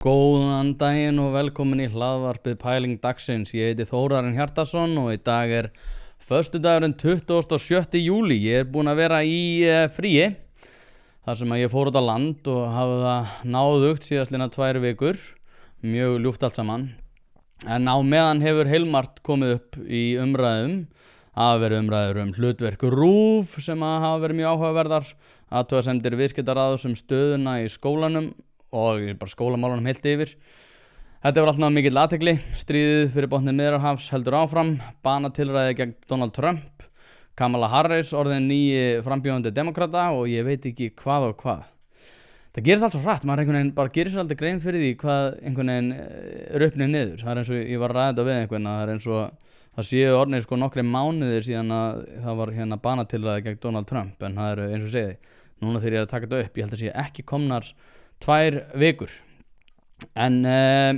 Góðan daginn og velkomin í hlaðvarpið Pæling dagsins. Ég heiti Þórarinn Hjartarson og í dag er föstudagurinn 27. júlí. Ég er búinn að vera í fríi þar sem að ég fór út á land og hafði það náðugt síðastliðna 2 vikur. Mjög ljúft allt saman. En á meðan hefur heilmargt komið upp í umræðum. Hafa verið umræður hlutverk RÚV sem að hafa verið mjög áhugaverðar. Athugasemdir viðskiptaráðs stöðuna í skólanum og bara skólamálunum heilt yfir. Þetta var alltaf mikill athygli. Stríðið fyrir botni Miðjarðarhafs heldur áfram. Banatilræði gegn Donald Trump. Kamala Harris orðin nýji frambjóðandi demókrata og ég veit ekki hvað og hvað. Það gerist allt svo hratt. Maður einhvern veginn bara gerir sér aldrei grein fyrir því hvað einhvern veginn er uppnið niður. Það er eins og ég var að ræða þetta við einhvern. Það er eins og það séu orðnir nokkri mánuðir síðan að það var banatilræði gegn Donald Trump. En það eru eins og segi. Núna þegar ég er að taka þetta upp, ég held að sé ekki komnar 2 vikur. En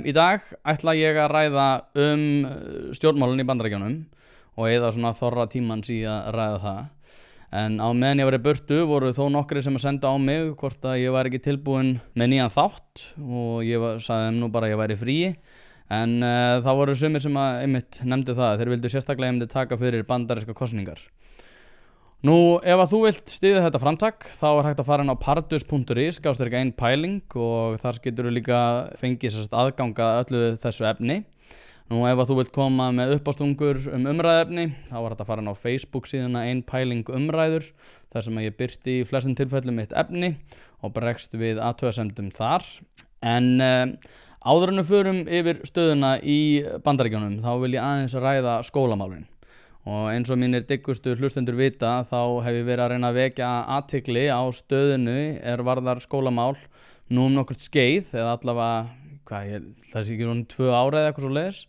í dag ætla ég að ræða stjórnmálin í Bandaríkjunum og eyða svona þorra tímans í að ræða það. En á meðan ég var í burtu voru þó nokkri sem að senda á mig hvort að ég var ekki tilbúin með nýjan þátt og ég sagði þeim nú bara að ég væri fríi. En það voru sumir sem að einmitt nefndu það. Þeir vildu sérstaklega einmitt taka fyrir bandaríska kosningar. Nú, ef að þú vilt styðja þetta framtak, þá er hægt að fara inn á pardus.is/einpæling og þar getur þú líka fengið aðganga öllu þessu efni. Nú, ef að þú vilt koma með uppástungur umræðefni, þá er hægt að fara inn á Facebook síðuna Einpæling umræður, þar sem ég birti í flestum tilfellum mitt efni og bregst við athugasemdum þar. En áður en við förum yfir stöðuna í Bandaríkjunum, þá vil ég aðeins ræða skólamálin. Og eins og mínir diggustu hlustendur vita þá hef ég verið að reyna að vekja athygli á stöðinu varðar skólamál nú nokkurt skeið eða allavega, það sé ekki 2 ára eða eitthvað svoleiðis.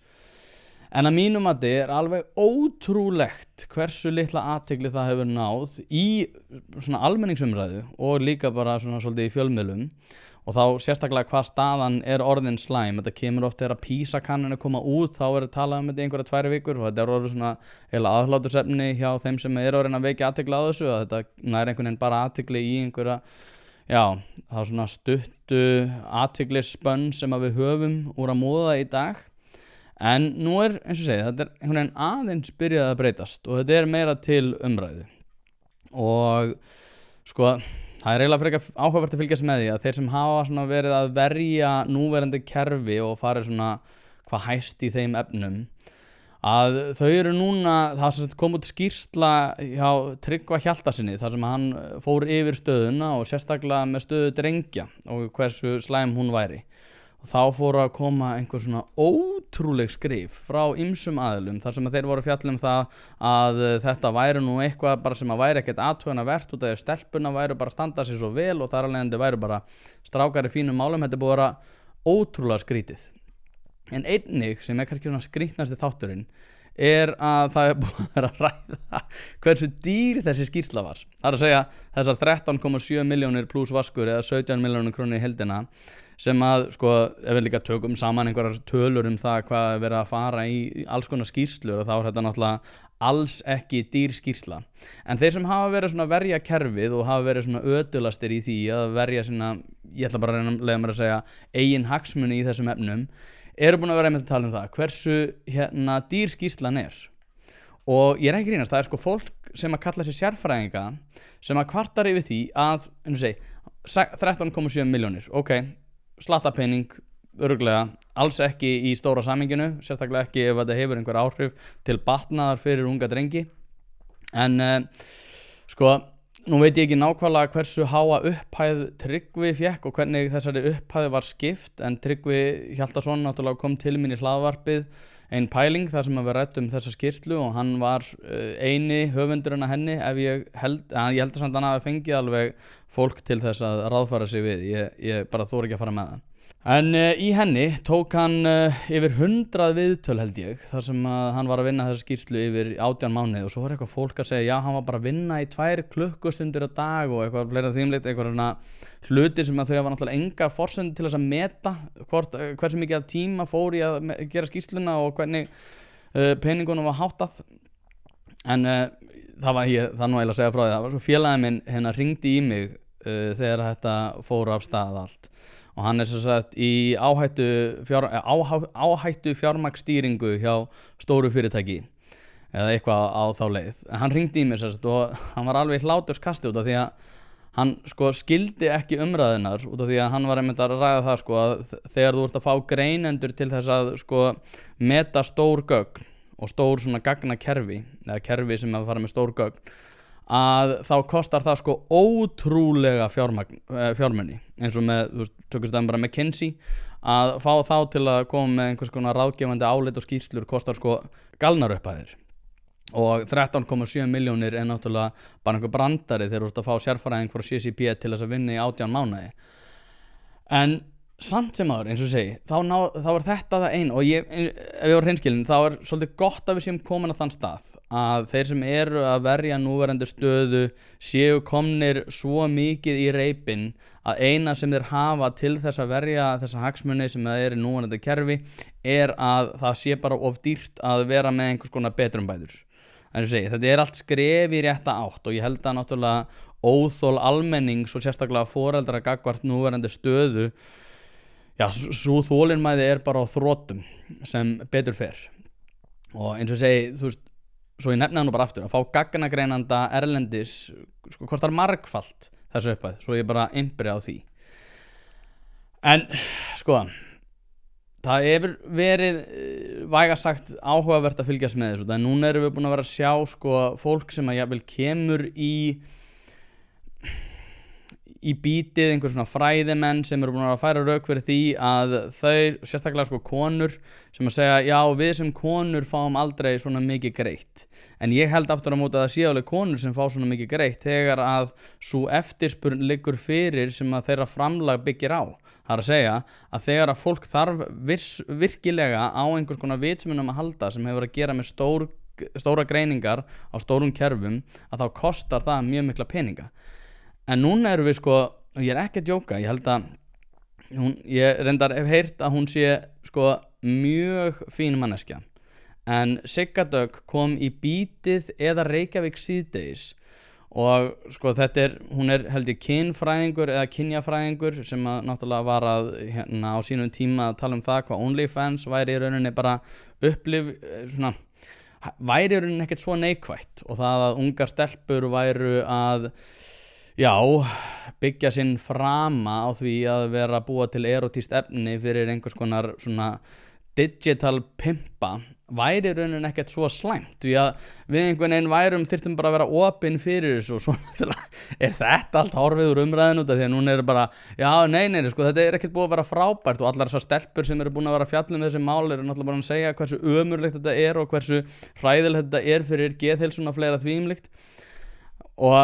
En að mínum mati er alveg ótrúlegt hversu litla athygli það hefur náð í svona almenningsumræðu og líka bara svona svolítið í fjölmiðlum. Og þá sérstaklega hvað staðan er orðin slæm. Þetta kemur oft þegar PISA-kannanir koma út, þá er talað um þetta í einhverja 2 vikur og þetta er orðið svona heila aðhlátursefni hjá þeim sem eru að reyna að vekja athygli á þessu. Þetta nær einhvern veginn bara athygli í einhverja, þá svona stuttu athyglisspönn sem að við höfum úr að móða í dag. En nú er, eins og segi, þetta er einhvern veginn aðeins byrjað að breytast og þetta er meira til umræðu. Og sko, það er eiginlega frekar áhugavert að fylgjast með því að þeir sem hafa svona verið að verja núverandi kerfi og farið svona hvað hæst í þeim efnum, að þau eru núna, það sem kom út skýrsla hjá Tryggva Hjaltasyni þar sem hann fór yfir stöðuna og sérstaklega með stöðu drengja og hversu slæm hún væri. Og þá fóru að koma einhver svona ótrúleg skrif frá ýmsum aðilum þar sem að þeir voru að fjalla það að þetta væri nú eitthvað bara sem að væri ekkert athugavert út af því að stelpuna væri bara að standa sig svo vel og þar alveg væri bara strákar í fínum málum. Þetta er búið að vera ótrúlega skrítið. En einnig sem er kannski svona skrítnasti þátturinn að það er búið að vera að ræða hversu dýr þessi skýrsla var. Það er að segja þessar 13,7 milljónir pluss vaskur eða 17 milljónir krónur í heildina sem að, sko, ef við líka tökum saman einhverjar tölur það hvað er verið að fara í alls konar skýrslur og þá er þetta náttúrulega alls ekki dýr skýrsla. En þeir sem hafa verið svona verja kerfið og hafa verið svona ötulastir í því að verja sína, ég ætla bara að reyna að leiða mér að segja, eigin hagsmuni í þessum efnum, eru búin að vera einmitt að tala það, hversu dýr skýrslan er. Og ég er ekki grínast, það er sko fólk sem að kalla sig sérfræðinga sem að kvartar yfir því að, eins og segi, 13,7 milljónir, ok, slattapening, örugglega, alls ekki í stóra samhenginu, sérstaklega ekki ef þetta hefur einhver áhrif til batnaðar fyrir unga drengi. En sko, nú veit ég ekki nákvæmlega hversu háa upphæð Tryggvi fékk og hvernig þessari upphæði var skipt, en Tryggvi Hjaltason náttúrulega kom til mín í hlaðvarpið Einpæling þar sem við ræddum þessa skýrslu og hann var eini höfundurinn að henni ég held að samt hann hafi fengið alveg fólk til þess að ráðfæra sig við. Ég bara þori ekki að fara með það. En í henni tók hann yfir 100 viðtöl held ég, þar sem hann var að vinna þessa skýrslu yfir 18 mánuði og svo var eitthvað fólk að segja, já, hann var bara að vinna í 2 klukkustundir á dag og eitthvað fleira þvíumleitt, eitthvað svona hlutir sem að þau hafa náttúrulega enga forsendur til þess að meta hversu mikið af tíma fór í að gera skýrsluna og hvernig peningunum var háttað. En það nú eiginlega að segja frá því, það var svo félagi minn hringdi í mig þegar þetta fór af stað allt. og hann sem sagt í áhættu fjármagnsstýringu hjá stóru fyrirtæki eða eitthvað á þá leið. En hann hringdi í mig sem sagt og hann var alveg hláturskasti út af því að hann sko skildi ekki umræðunar út af því að hann var einmitt að ræða það sko að þegar þú ert að fá greinendur til þess að sko meta stór gögn og stór svona gagnakerfi eða kerfi sem að fara með stór gögn að þá kostar það sko ótrúlega fjármuni eins og með, þú veist, tökust það bara McKinsey að fá þá til að koma með einhvers konar ráðgefandi álit og skýrslur kostar sko galnar upphæðir og 13,7 milljónir er náttúrulega bara einhver brandari þegar þú ert að fá sérfræðing frá CCP til þess að vinna í 18 mánuði. En samt sem áður, eins og segi, þá er þetta það einn og ef ég var hreinskilinn, þá er svolítið gott að við séum komin á þann stað að þeir sem eru að verja núverandi stöðu séu komnir svo mikið í reipinn að eina sem þeir hafa til þess að verja þessa hagsmuni sem það er í núverandi kerfi er að það sé bara of dýrt að vera með einhvers konar betrumbætur. En ég segi, þetta er allt skref í rétta átt og ég held að náttúrulega óþol almennings og sérstaklega foreldra gagnvart núverandi stöðu, já, svo þolinmæði er bara á þrotum sem betur fer. Og eins og ég segi, þú veist, svo ég nefna það nú bara aftur, að fá gagnagreinanda erlendis, sko, kostar margfalt þessu upphæð, svo ég bara innbyrja á því. En, sko, það hefur verið vægast sagt áhugavert að fylgjast með þessu, en núna erum við búin að vera að sjá sko fólk sem að jafnvel kemur í bítið, einhver svona fræðimenn sem eru búin að færa rök fyrir því að þau, sérstaklega sko konur sem að segja, já, við sem konur fáum aldrei svona mikið greitt. En ég held aftur á móti að það sé alveg konur sem fá svona mikið greitt þegar að svo eftirspurn liggur fyrir sem að þeirra framlag byggir á. Það er að segja að þegar að fólk þarf virkilega á einhvers konar vitsmunum að halda sem hefur að gera með stóra greiningar á stórum kerfum að þá kostar það mjög mikla peninga. En núna erum við sko, og ég er ekki að djóka, ég held að ég reyndar hef heyrt að hún sé sko mjög fín manneskja. En Sigga Dögg kom í bítið eða Reykjavík síðdegis og sko hún er held ég kynfræðingur eða kynjafræðingur sem að náttúrulega var að hérna á sínum tíma að tala um það hvað OnlyFans væri í rauninni bara væri í rauninni ekkert svo neikvætt og það að ungar stelpur væru að byggja sinn frama á því að vera að búa til erotískt efni fyrir einhvers konar svona digital pimpa væri raunin ekkert svo slæmt því að við einhvern veginn þyrftum bara að vera opinn fyrir þessu og svona er þetta allt horfið úr umræðinu út af því að núna er bara, nei, sko þetta er ekkert búið að vera frábært og allar þessar stelpur sem eru búin að vera að fjalla um þessi mál eru náttúrulega bara að segja hversu ömurlegt þetta er og hversu hræðilegt þetta er fyrir geðheilsuna og fleira þvíumlíkt og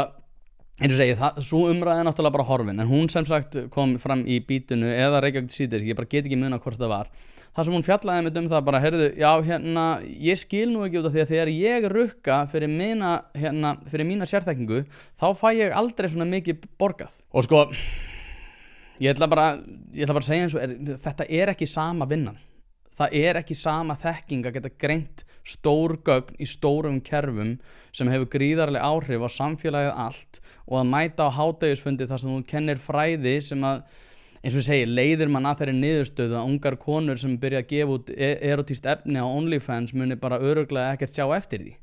eins og segi, svo umræði náttúrulega bara horfin en hún sem sagt kom fram í bítinu eða Reykjavík síðdegis, ég bara get ekki muna hvort það var það sem hún fjallaði með það bara, heyrðu, ég skil nú ekki út af því að þegar ég rukka fyrir mína sérþekkingu þá fæ ég aldrei svona mikið borgað og sko ég ætla bara að segja eins og þetta er ekki sama vinnan það er ekki sama þekking að geta greint stór gögn í stórum kerfum sem hefur gríðarleg áhrif á samfélagið allt og að mæta á hádegisfundi þar sem þú kennir fræði sem að eins og ég segi, leiðir mann að þeirri niðurstöðu að ungar konur sem byrja að gefa út erotískt efni á OnlyFans muni bara örugglega ekkert sjá eftir því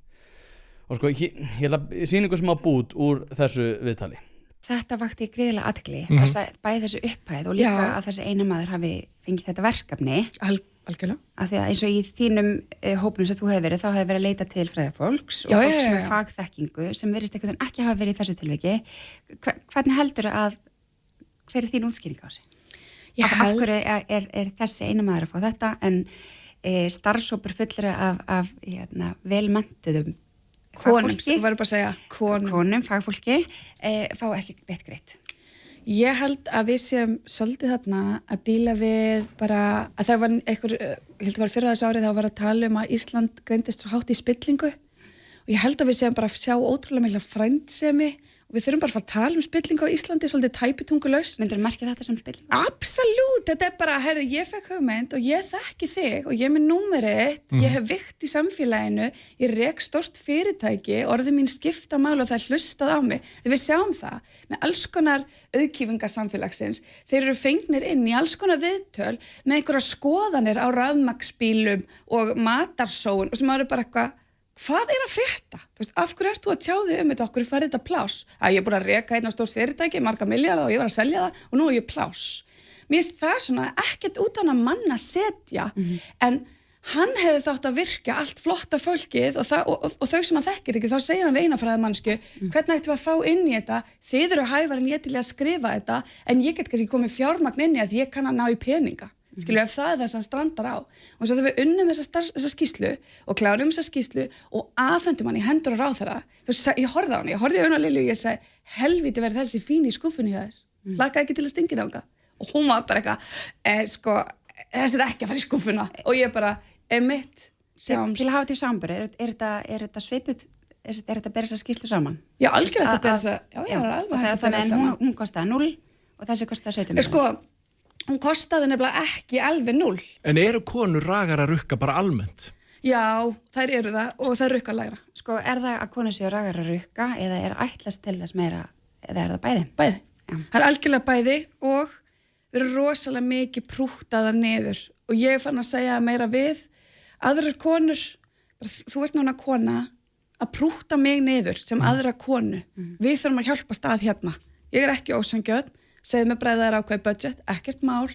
og sko, ég ætla að sýna ykkur smá bút úr þessu viðtali. Þetta vakti gríðarlega athygli, bæði þessu upphæð og líka að þessi eina maður hafi fengið þetta verkefni algjörlega, af því að eins og í þínum hópum sem þú hefur verið, þá hefur verið að leita til fræðafólks og fólk sem er fagþekkingu sem virðist einhvern veginn ekki hafa verið í þessu tilviki. Hvernig heldur að hver er þín útskýring á þessu? Af hverju er þessi einu maður að fá þetta en starfshópur fullur af velmenntuðum konum, fagfólki fá ekki rétt greitt? Ég held að við séum svolítið þarna að díla við bara að það var einhver, ég held að var fyrir þessu árið þá var að tala um að Ísland greindist svo hátt í spillingu og ég held að við séum bara að sjá ótrúlega mikla frændsemi og við þurfum bara að fara að tala spillingu á Íslandi svolítið tæpitungulaust. Myndirðu merkja þetta sem spillingu? Absolutt, þetta bara, heyrðu, ég fekk hugmynd og ég þekki þig og ég er með númerið 1, ég hef vikt í samfélaginu, ég rek stórt fyrirtæki, orðið mín skipta máli og það er hlustað á mig. Við sjáum það með alls konar auðkýfingar samfélagsins, þeir eru fengnir inn í alls konar viðtöl með einhverja skoðanir á rafmagnsbílum og matarsóun og sem eru bara eitthvað, hvað er að frétta? Þú veist, af hverju ert þú að tjá þig þetta? Af hverju farið þetta pláss? Að ég er búin að reka einn á stórt fyrirtæki, marga milljarða og ég var að selja það og nú er ég pláss. Mér finnst það svona ekkert út á hann að manna setja, en hann hefði þátt að virka allt flotta fólkið og þau sem hann þekkir ekki, þá segir hann við einafræðamannsku, hvernig ættum við að fá inn í þetta? Þið eru hæfar en ég til að skrifa þetta, en ég get kannski komið fjármagn inn í að ég kann að ná í peninga. Skilju, ef það er þess að strandar á og svo þegar við unnum þessa skýrslu og klárum þessa skýrslu og afhendum hann í hendur og ráðherra, ég horfði á hann, ég horfði á Una Lilju og ég sagði, helvíti verið þessi fín í skúfunni hjá þér, lakaði ekki til að stingina ánga og hún var bara eitthvað, þessi er ekki að fara í skúfuna og ég bara, mitt sjáumst. Til að hafa til sambur, er þetta svipuð, er þetta berið þessa skýrslu saman? Já, algjörlega þetta berið þessa, já, alveg þetta berið þessa saman. Hún kostaði 0 og þessi kostaði 17 milljónir. Hún kostaði nefnilega ekki alveg 0. En eru konur ragar að rukka bara almennt? Já, þær eru það og þær rukka lægra. Er það að konur séu ragar að rukka eða er ætlast til þess meira, eða er það bæði? Bæði. Já. Það er algjörlega bæði og við erum rosalega mikið prúttaðar niður og ég er farin að segja meira við aðrar konur, þú ert núna kona, að prútta mig niður sem aðra konu. Við þurfum að hjálpa stað hérna. Ég er ekki ósanngjörn. Segðu mig bræðar ákveði budget, ekkert mál,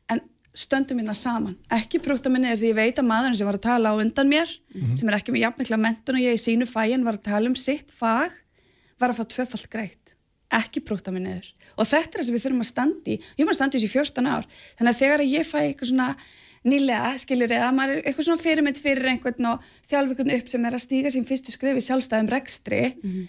en stöndum hérna saman. Ekki prútta mig niður því ég veit að maðurinn sem var að tala á undan mér, sem er ekki með jafnmikla menntun og ég í sínu fæin var að tala sitt fag, var að fá 2-falt greitt. Ekki prútta mig niður. Og þetta er þess að við þurfum að standa í. Ég var að standa í þessi 14 ár. Þannig að þegar ég fæ eitthvað svona nýlega, skiljur eða maður er eitthvað svona fyrirmynd fyrir einhvern og þjálfa einhvern upp sem er að stíga sín fyrstu skref í sjálfstæðum rekstri,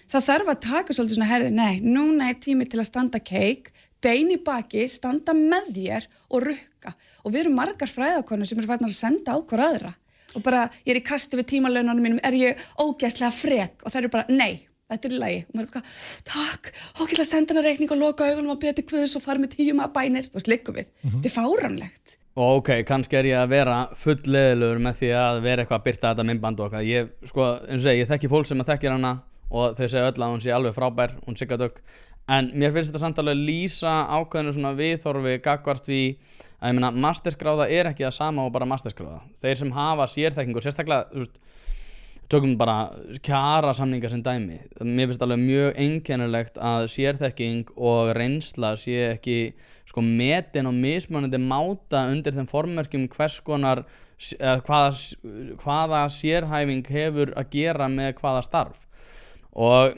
þá þarf að taka svolítið svona herði, nei, núna er tími til að standa keik, bein í baki, standa með þér og rukka. Og við erum margar fræðakonur sem eru farnar að senda á hver aðra. Og bara, ég er í kasti við tímalaununum mínum, er ég ógeðslega frek? Og það eru bara, nei, þetta er í lagi. Og maður er bara, takk, ég ætla að senda hana reikning og loka augunum og byrja til Guðs og fara með 10 bænir. Þú veist, liggum við. Þetta er fáránlegt. Ok, kannski er ég að vera fullleiðilegur með því að vera eitthvað að byrta þetta myndband og eitthvað. Ég, sko, eins og segi, ég þekki fólk sem að þekkir hana og þau segja öll að hún sé alveg frábær, hún Sigga Dögg. En mér finnst þetta samt alveg lýsa ákveðinu svona viðhorfi gagnvart því að ég meina masterskráða er ekki það sama og bara masterskráða. Þeir sem hafa sérþekkingu, sérstaklega, þú veist, tökum bara kjarasamninga sem dæmi. Mér finnst alveg mjög einkennilegt að sérþekking og reynsla sé ekki sko metin og mismunandi máta undir þeim formerkjum hvers konar hvaða sérhæfing hefur að gera með hvaða starf. Og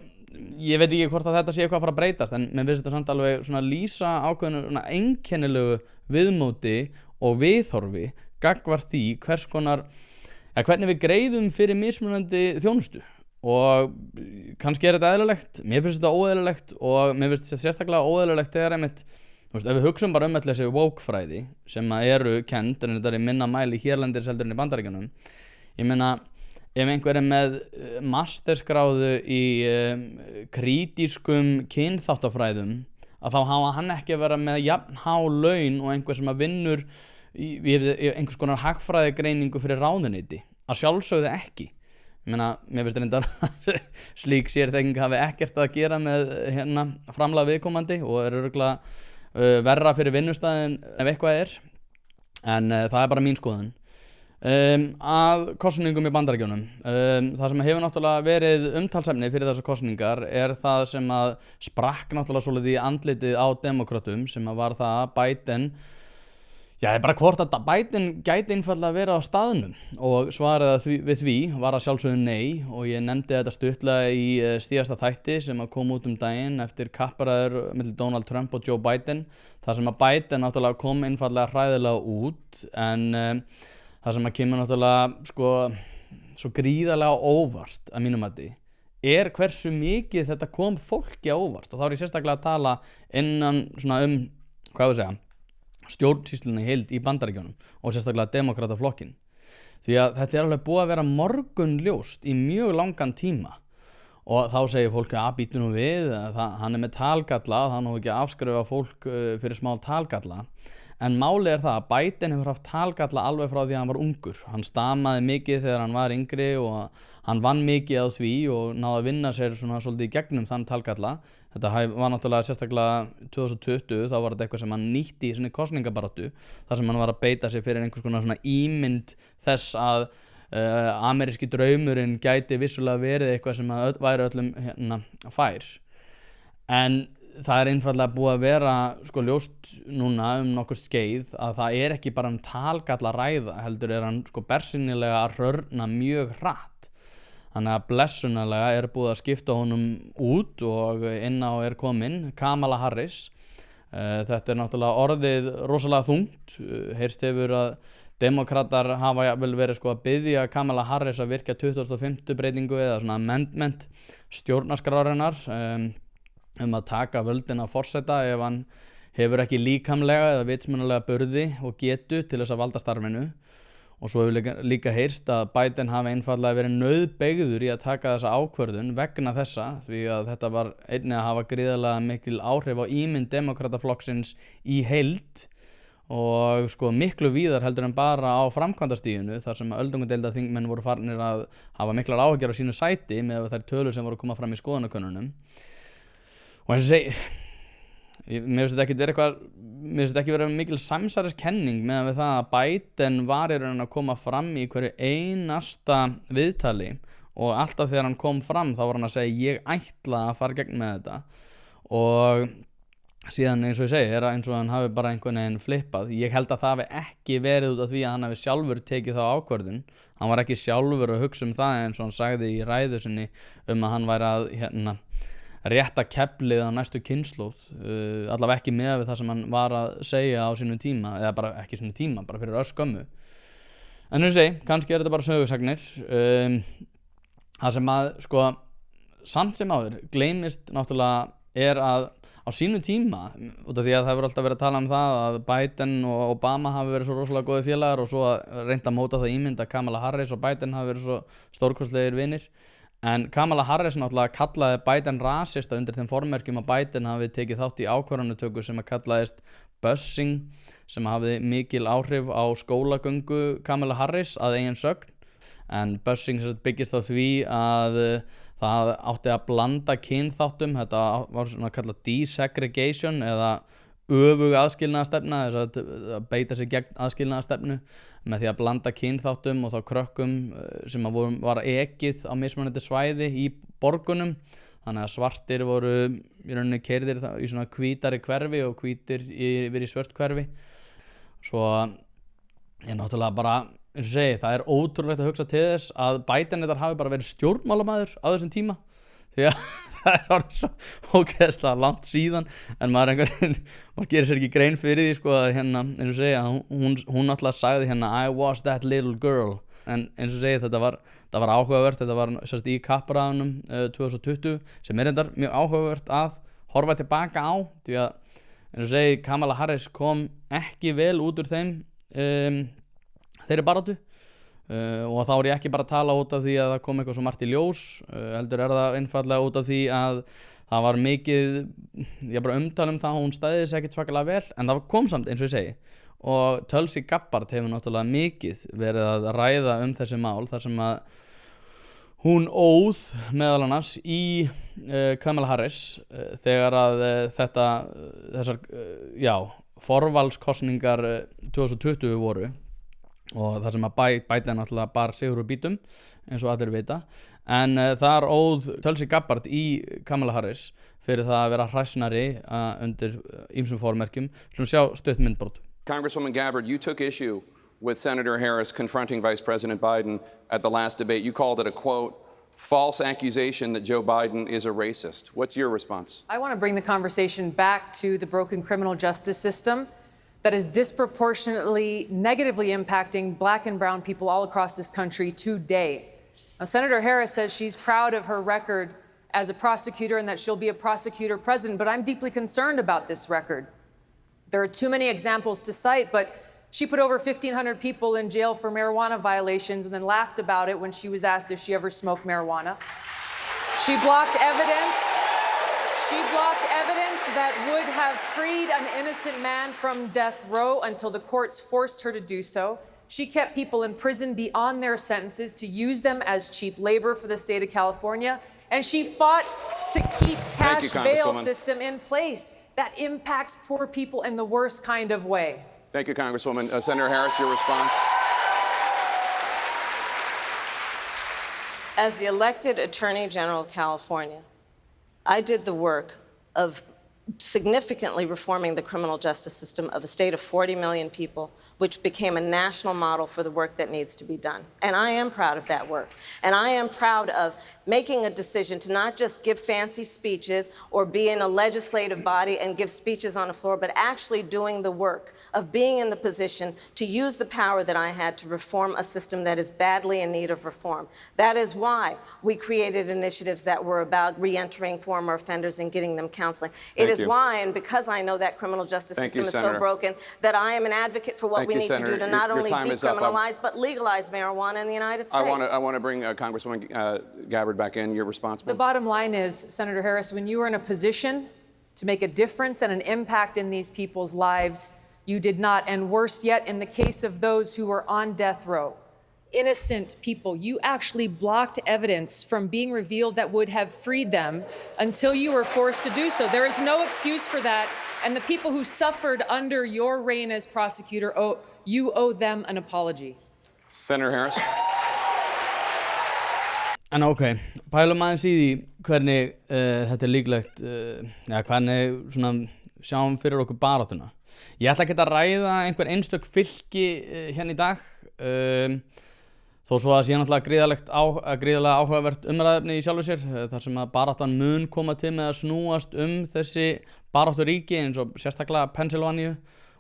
ég veit ekki hvort að þetta sé eitthvað að fara að breytast en mér finnst þetta samt alveg svona lýsa ákveðinu svona einkennilegu viðmóti og viðhorfi gagnvart því hvers konar hvernig við greiðum fyrir mismunandi þjónustu og kannski er þetta eðlilegt, mér finnst þetta óeðlilegt og mér finnst þetta sérstaklega óeðlilegt þegar einmitt, þú veist, ef við hugsum bara öll þessi woke-fræði sem eru kennd en þetta er í minna mæli hérlendis heldur en í Bandaríkjunum, ég meina ef einhver er með masterskráðu í krítískum kynþáttafræðum að þá hafa hann ekki að vera með jafn há laun og einhver sem að vinnur í einhvers konar hagfræðigreiningu fyrir ráðuneyti, að sjálfsögðu ekki. Ég meina, mér finnst reyndar slík sérþekking hafi ekkert að gera með framlag viðkomandi og er örugglega verra fyrir vinnustæðin ef eitthvað er, en það er bara mín skoðun. Að kosningum í Bandaríkjunum, það sem hefur náttúrulega verið umtalsefni fyrir þessar kosningar er það sem að sprakk náttúrulega svolítið í andlitið á demokratum sem að var það að Biden, það er bara hvort að Biden gæti einfaldlega verið á staðnum og svarið við því var að sjálfsögðu nei og ég nefndi þetta stuttlega í síðasta þætti sem að kom út daginn eftir kappræður milli Donald Trump og Joe Biden, þar sem að Biden náttúrulega kom einfaldlega hræðilega út en það sem að kemur náttúrulega sko svo gríðarlega óvart að mínum mati er hversu mikið þetta kom fólki á óvart og þá er ég sérstaklega að tala innan svona hvað við segja stjórnsýslunni heild í Bandaríkjunum og sérstaklega demokrataflokkin því að þetta er alveg búið að vera morgunljóst í mjög langan tíma og þá segir fólk að býtu nú við, hann með talgalla, það nú ekki að afskrifa fólk fyrir smá talgalla. En málið það að Biden hefur haft talgalla alveg frá því að hann var ungur. Hann stamaði mikið þegar hann var yngri og hann vann mikið á því og náði að vinna sér svona svolítið í gegnum þann talgalla. Þetta var náttúrulega sérstaklega 2020, þá var þetta eitthvað sem hann nýtti í sinni kosningabaráttu, þar sem hann var að beita sig fyrir einhvers konar svona ímynd þess að ameríski draumurinn gæti vissulega verið eitthvað sem væri öllum fær. En það einfaldlega búið að vera sko ljóst núna nokkurt skeið að það ekki bara talgalla ræða, heldur hann sko bersýnilega að rörna mjög hratt. Þannig að blessunarlega búið að skipta honum út og inn á komin Kamala Harris. Þetta náttúrulega orðið rosalega þungt. Heyrst hefur að demokratar hafa vel verið sko að biðja Kamala Harris að virka 2005. breytingu eða svona amendment stjórnarskrárinnar að taka völdin af forseta ef hann hefur ekki líkamlega eða vitsmunalega burði og getu til þess að valda starfinu. Og svo hefur líka heyrst að Biden hafi einfaldlega verið nauðbeygður í að taka þessa ákvörðun vegna þessa, því að þetta var einnig að hafa gríðarlega mikil áhrif á ímynd demokrataflokksins í heild og sko miklu víðar heldur en bara á framkvæmdastiginu, þar sem öldungadeildarþingmenn voru farnir að hafa miklar áhyggjur á sínu sæti með þær tölur sem voru að koma fram í skoðanakönnunum. Og eins og segi, mér finnst þetta ekki vera mikil samsæriskenning með það að Biden var í raun að koma fram í hverju einasta viðtali og alltaf þegar hann kom fram þá var hann að segja ég ætla að fara gegn með þetta og síðan eins og ég segi eins og hann hafi bara einhvern veginn flippað. Ég held að það hafi ekki verið út af því að hann hafi sjálfur tekið þá ákvörðun. Hann var ekki sjálfur að hugsa það eins og hann sagði í ræðu sinni að hann væri að rétta keflið á næstu kynslóð, allavega ekki með það sem hann var að segja á sínum tíma, eða bara ekki sínum tíma, bara fyrir örskömmu. En eins og segi, kannski þetta bara sögusagnir. Það sem að, sko, samt sem áður, gleymist náttúrulega að á sínum tíma, út af því að það hefur alltaf verið að tala það að Biden og Obama hafi verið svo rosalega góði félagar og svo reynda að móta það ímynd að Kamala Harris og Biden hafi verið svo stórkostlegir vinir. En Kamala Harris náttúrulega kallaði Biden rasista undir þeim formerkjum að Biden hafi tekið þátt í ákvarðanatöku sem að kallaðist bussing, sem hafi mikil áhrif á skólagöngu Kamala Harris að eigin sögn. En bussing byggist á því að það átti að blanda kynþáttum, þetta var svona kallað desegregation eða öfug aðskilnaðarstefna, þess að beita sig gegn aðskilnaðarstefnu með því að blanda kynþáttum og þá krökkum sem var ekið á mismunandi svæði í borgunum. Þannig að svartir voru í rauninni keyrðir í svona hvítari hverfi og hvítir yfir í svört hverfi. Svo ég náttúrulega bara, eins og segi, það ótrúlegt að hugsa til þess að Biden hafi bara verið stjórnmálamaður á þessum tíma, því að það orðið svo ógeðslega langt síðan, en maður gerir sér ekki grein fyrir því sko að eins og segja, hún náttúrulega sagði I was that little girl, en eins og segja þetta var áhugavert, þetta var í kappræðunum 2020 sem reyndar mjög áhugavert að horfa tilbaka á, því að eins og segja Kamala Harris kom ekki vel út úr þeirri baráttu. Og þá ég ekki bara að tala út af því að það kom eitthvað svo margt í ljós, heldur það einfallega út af því að það var mikið, ég bara umtala það, hún stæði sig ekkert svakalega vel, en það kom samt eins og ég segi. Og Tulsi Gabbard hefur náttúrulega mikið verið að ræða þessi mál, þar sem að hún óð meðal annars í Kamala Harris þegar að þessar forvalskosningar 2020 voru. Og það sem að Biden náttúrulega bar sigur úr bítum, eins og allir vita. En þar óð Tulsi Gabbard í Kamala Harris fyrir það að vera hræsnari undir ýmsum formerkjum. Skulum sjá stutt myndbrot. Congresswoman Gabbard, you took issue with Senator Harris confronting Vice President Biden at the last debate. You called it a, quote, false accusation that Joe Biden is a racist. What's your response? I want to bring the conversation back to the broken criminal justice system that is disproportionately negatively impacting black and brown people all across this country today. Now, Senator Harris says she's proud of her record as a prosecutor and that she'll be a prosecutor president, but I'm deeply concerned about this record. There are too many examples to cite, but she put over 1,500 people in jail for marijuana violations and then laughed about it when she was asked if she ever smoked marijuana. She blocked evidence. She blocked evidence that would have freed an innocent man from death row until the courts forced her to do so. She kept people in prison beyond their sentences to use them as cheap labor for the state of California. And she fought to keep cash bail system in place that impacts poor people in the worst kind of way. Thank you, Congresswoman. Senator Harris, your response. As the elected Attorney General of California, I did the work of significantly reforming the criminal justice system of a state of 40 million people, which became a national model for the work that needs to be done. And I am proud of that work. And I am proud of making a decision to not just give fancy speeches or be in a legislative body and give speeches on the floor, but actually doing the work of being in the position to use the power that I had to reform a system that is badly in need of reform. That is why we created initiatives that were about reentering former offenders and getting them counseling. It is why, and because I know that criminal justice system is so broken, that I am an advocate for what we need to do to not only decriminalize, but legalize marijuana in the United States. I want to bring Congresswoman Gabbard back in. Your response, The bottom line is, Senator Harris, when you are in a position to make a difference and an impact in these people's lives, you did not. And worse yet, in the case of those who were on death row, innocent people, you actually blocked evidence from being revealed that would have freed them until you were forced to do so. There is no excuse for that. And the people who suffered under your reign as prosecutor, you owe them an apology. Senator Harris. En ok, pælum aðeins í því hvernig þetta líklegt, hvernig svona, sjáum fyrir okkur baráttuna. Ég ætla ekki að ræða einhver einstök fylki hérna í dag, þó svo að sé náttúrulega gríðarlega áhugavert umræðefni í sjálfu sér, þar sem að baráttan mun koma til með að snúast þessi barátturíki eins og sérstaklega Pennsylvania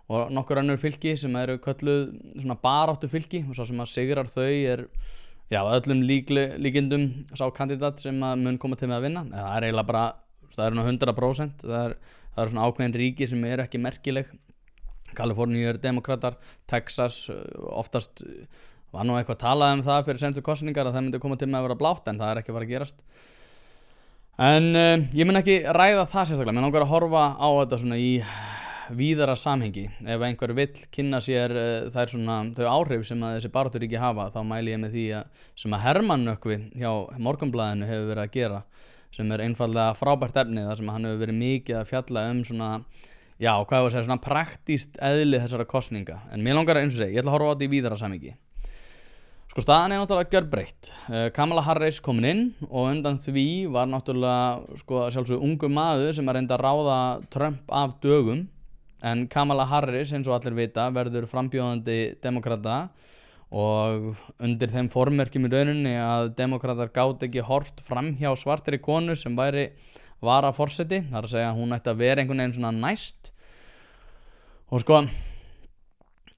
og nokkur önnur fylki sem eru kölluð svona baráttufylki og svo sem að sigrar þau öllum líkindum sá kandidat sem að mun koma til með að vinna. Það er eiginlega bara, það er 100%, það er svona ákveðin ríki sem eru ekki merkileg. Kaliforníu eru demokratar, Texas oftast var nú eitthvað talað það fyrir senstu kosningar að það myndi koma til með að vera blátt, en það er ekki að fara að gerast. En ég mun ekki ræða það sérstaklega, mér langar að horfa á þetta svona í víðara samhengi. Ef einhver vill kynna sér þau áhrif sem að þessi barátturíki hafa, þá mæli ég með því sem að Hermann Nökkvi hjá Morgunblaðinu hefur verið að gera, sem er einfaldlega frábært efni, þar sem hann hefur verið mikið að fjalla svona, svona praktískt eðli þessara kosninga. En mér langar eins og segja, ég ætla að horfa á þetta í víðara samhengi. Sko, staðan er náttúrulega gjörbreytt. Kamala Harris komin inn og undan því var náttúrulega sjálfsögðu ungur maður sem að reynda að ráða Trump af dögum. En Kamala Harris, eins og allir vita, verður frambjóðandi demokrata og undir þeim formerkjum í rauninni að demokratar gátu ekki horft fram hjá svartri konu sem væri varaforseti, þar að segja að hún ætti að vera einhvern veginn svona næst. Og sko,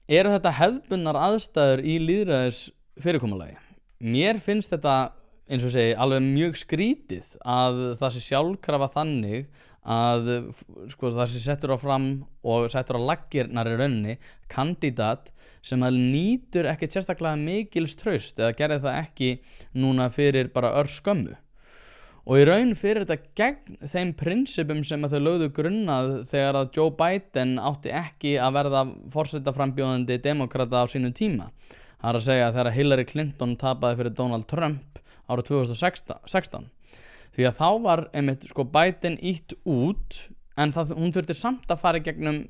eru þetta hefðbundnar aðstæður í lýðræðis fyrirkomulagi? Mér finnst þetta, eins og segi, alveg mjög skrítið að það sé sjálfkrafa þannig að það sé settur á fram og settur á laggirnar í rauninni kandidat sem að nýtur ekkert sérstaklega mikils traust eða gerði það ekki núna fyrir bara örskömmu. Og í raun fyrir þetta gegn þeim prinsipum sem að þau lögðu grunnað þegar að Joe Biden átti ekki að verða forsetaframbjóðandi demokrata á sínum tíma. Það er að segja þegar Hillary Clinton tapaði fyrir Donald Trump árið 2016. Því að þá var einmitt Biden ítt út, en hún þurfti samt að fara í gegnum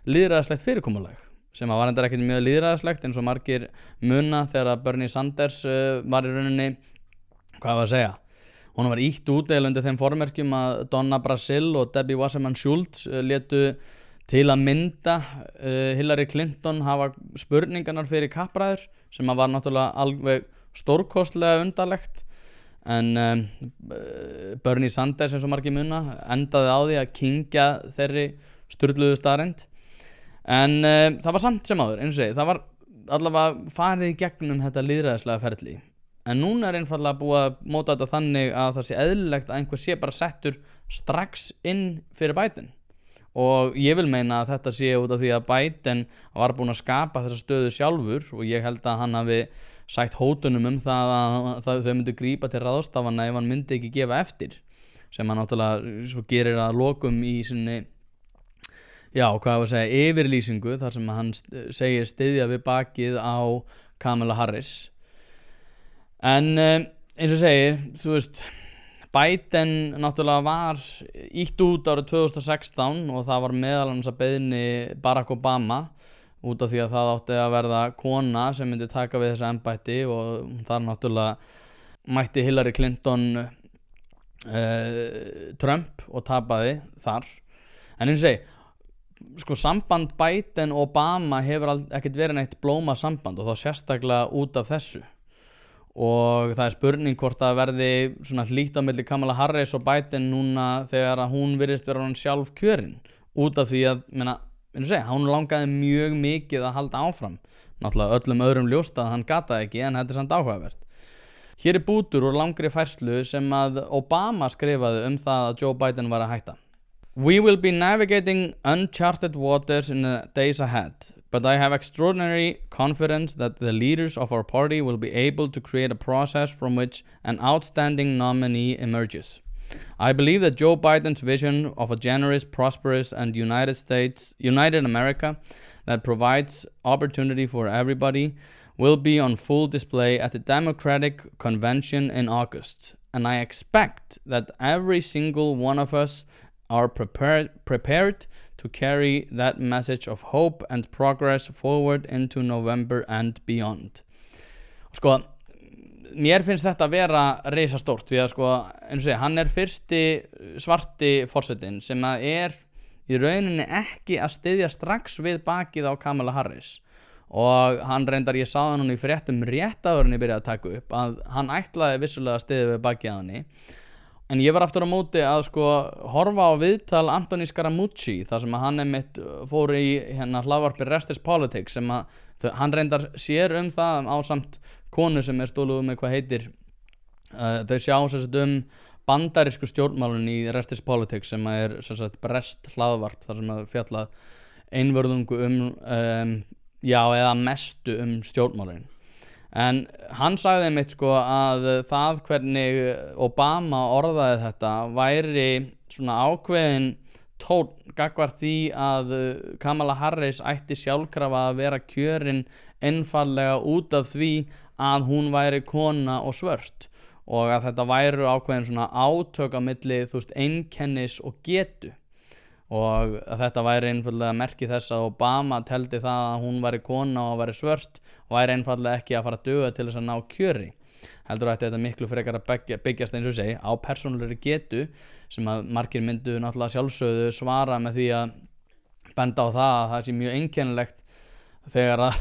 lýðræðislegt fyrirkomulag, sem var reyndar ekkert mjög lýðræðislegt eins og margir muna þegar Bernie Sanders var í rauninni, hvað var að segja, hún var ítt út eða undir þeim formerkjum að Donna Brazile og Debbie Wasserman Schultz létu til að mynda Hillary Clinton hafa spurningarnar fyrir kappræður, sem var náttúrulega alveg stórkostlega undarlegt. En Bernie Sanders, eins og margir muna, endaði á því að kyngja þeirri sturluðu staðreynd. En það var samt sem áður, eins og segi, það var allavega farið í gegnum þetta lýðræðislega ferli. En núna er einfaldlega búið að móta þetta þannig að það sé eðlilegt að einhver sé bara settur strax inn fyrir Biden. Og ég vil meina að þetta sé út af því að Biden var búinn að skapa þessa stöðu sjálfur og ég held að hann hafi sætt hótunum það að þau myndu grípa til ráðstafana ef hann myndi ekki gefa eftir, sem hann náttúrulega svo gerir að lokum í sinni yfirlýsingu þar sem hann segir styðja við bakið á Kamala Harris. En eins og segir, þú veist, Biden náttúrulega var ítt út árið 2016 og það var meðal annars að beiðni Barack Obama út af því að það átti að verða kona sem myndi taka við þessu embætti og þar náttúrulega mætti Hillary Clinton Trump og tapaði þar. En eins og segi, sko, samband Biden og Obama hefur ekkert verið neitt blóma samband og þá sérstaklega út af þessu, og það spurning hvort það verði svona hlýtt á milli Kamala Harris og Biden núna þegar að hún virðist vera hann sjálf kjörin, út af því að hún langaði mjög mikið að halda áfram, náttúrulega öllum öðrum ljóst að hann gataði ekki, en þetta samt áhugavert. Hér bútur úr langri færslu sem að Obama skrifaði það að Joe Biden var að hætta. We will be navigating uncharted waters in the days ahead, but I have extraordinary confidence that the leaders of our party will be able to create a process from which an outstanding nominee emerges. I believe that Joe Biden's vision of a generous, prosperous, and united America that provides opportunity for everybody will be on full display at the Democratic Convention in August, and I expect that every single one of us are prepared to carry that message of hope and progress forward into November and beyond. Sko, mér finnst þetta að vera risastórt, því að sko, eins og segja, hann fyrsti svarti forsetinn sem að í rauninni ekki að styðja strax við bakið á Kamala Harris, og hann reyndar, ég sá það núna í fréttum rétt áður en ég byrjaði að taka upp, að hann ætlaði vissulega að styðja við bakið á henni. En ég var aftur á móti að sko horfa á viðtal Anthony Scaramucci þar sem að hann einmitt fór í hlaðvarpi Rest is Politics, sem að hann reyndar sér það á samt konu sem stóluð með hvað heitir, þau sjá sem bandarísku stjórnmálun í Rest is Politics, sem sem sagt brest hlaðvarp þar sem að fjallað einvörðungu eða mestu stjórnmálun. En hann sagði einmitt sko að það hvernig Obama orðaði þetta væri svona ákveðin tónn gagnvart því að Kamala Harris ætti sjálfkrafa að vera kjörin einfaldlega út af því að hún væri kona og svört, og að þetta væru ákveðin svona átök á milli, þú veist, einkennis og getu, og að þetta væri einfaldlega merki þess að Obama teldi það að hún væri kona og væri svört og væri einfaldlega ekki að fara að duga til þess að ná kjöri. Heldur ætti þetta miklu frekar að byggjast, eins og segi, á persónulegri getu, sem að margir myndu náttúrulega sjálfsögðu svara með því að benda á það sé mjög einkennilegt þegar að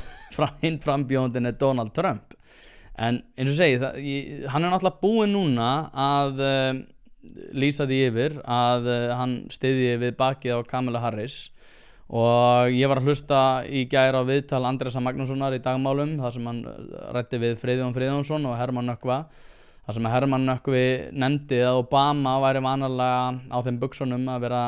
hinn frambjóðandinn Donald Trump. En eins og segi, hann náttúrulega búinn núna að lýsa því yfir að hann styðji við bakið á Kamala Harris, og ég var að hlusta í gær á viðtal Andrésar Magnússonar í Dagmálum þar sem hann ræddi við Friðjón Friðjónsson og Hermann Nökkva, þar sem Hermann Nökkvi nefndi að Obama væri vanalega á þeim buxunum að vera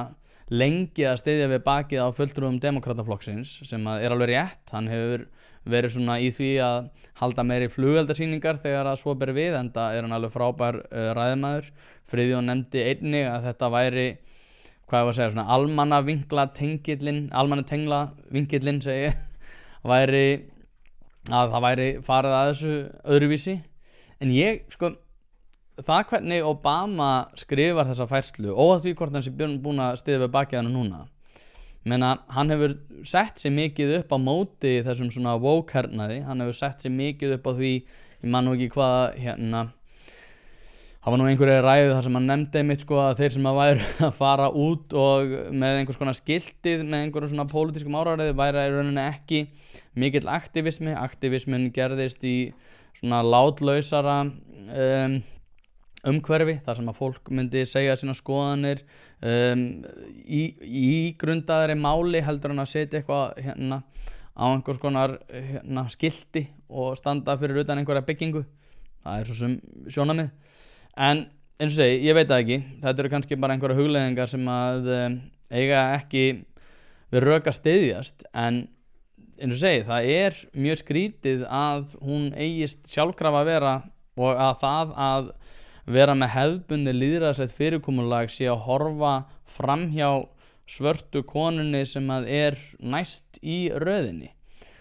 lengi að styðja við bakið á fulltrúum demokrataflokksins, sem alveg rétt. Hann hefur verið svona í því að halda meiri flugeldasýningar þegar að svo ber við, enda hann alveg frábær ræðumaður. Friðjón nefndi einnig að þetta væri, hvað ég var að segja, svona almannatengla vinkillinn segi ég, væri að það væri farið að þessu öðruvísi. En ég, sko, það hvernig Obama skrifar þessa færslu, óháð því hvort hann sé búinn að styðja við bakið hann núna, menna, hann hefur sett sig mikið upp á móti þessum svona woke hernaði, hann hefur sett sig mikið upp á því, ég man nú ekki hvað, það var nú einhverju ræðu þar sem hann nefndi einmitt sko að þeir sem að væru að fara út og með einhvers konar skiltið með einhverjum svona pólitískum áræði væri í rauninni ekki mikill aktivismi. Aktivismin gerðist í svona látlausara umhverfi þar sem að fólk myndi segja sína skoðanir í grundaðri máli heldur hann að setja eitthvað á einhvers konar skilti og standa fyrir utan einhverja byggingu. Það svo sem sjónarmið. En eins og segi, ég veit það ekki, þetta eru kannski bara einhverja hugleiðingar sem að eiga ekki við rök að styðjast, en eins og segi, það mjög skrítið að hún eigist sjálfkrafa að vera og að það að vera með hefðbundið lýðræðislegt fyrirkomulag sé að horfa framhjá svörtu konunni sem að næst í röðinni.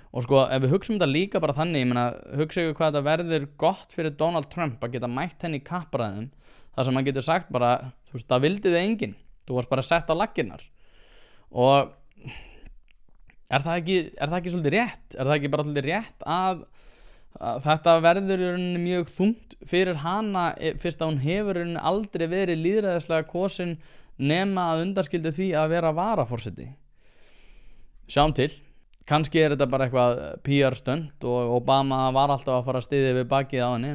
Og sko, ef við hugsum þetta líka bara þannig, ég meina, hugsa ykkur hvað þetta verður gott fyrir Donald Trump að geta mætt henni í kappræðum, þar sem hann getur sagt bara, þú veist, það vildi þið enginn, þú varst bara sett á laggirnar. Og er það ekki svolítið rétt? Er það ekki bara svolítið rétt að þetta verður í rauninni mjög þungt fyrir hana fyrst að hún hefur í rauninni aldrei verið lýðræðislega kosin nema að undanskildu því að vera varaforseti? Sjáum til. Kannski þetta bara eitthvað PR stönd og Obama var alltaf að fara að styðja við bakið á henni.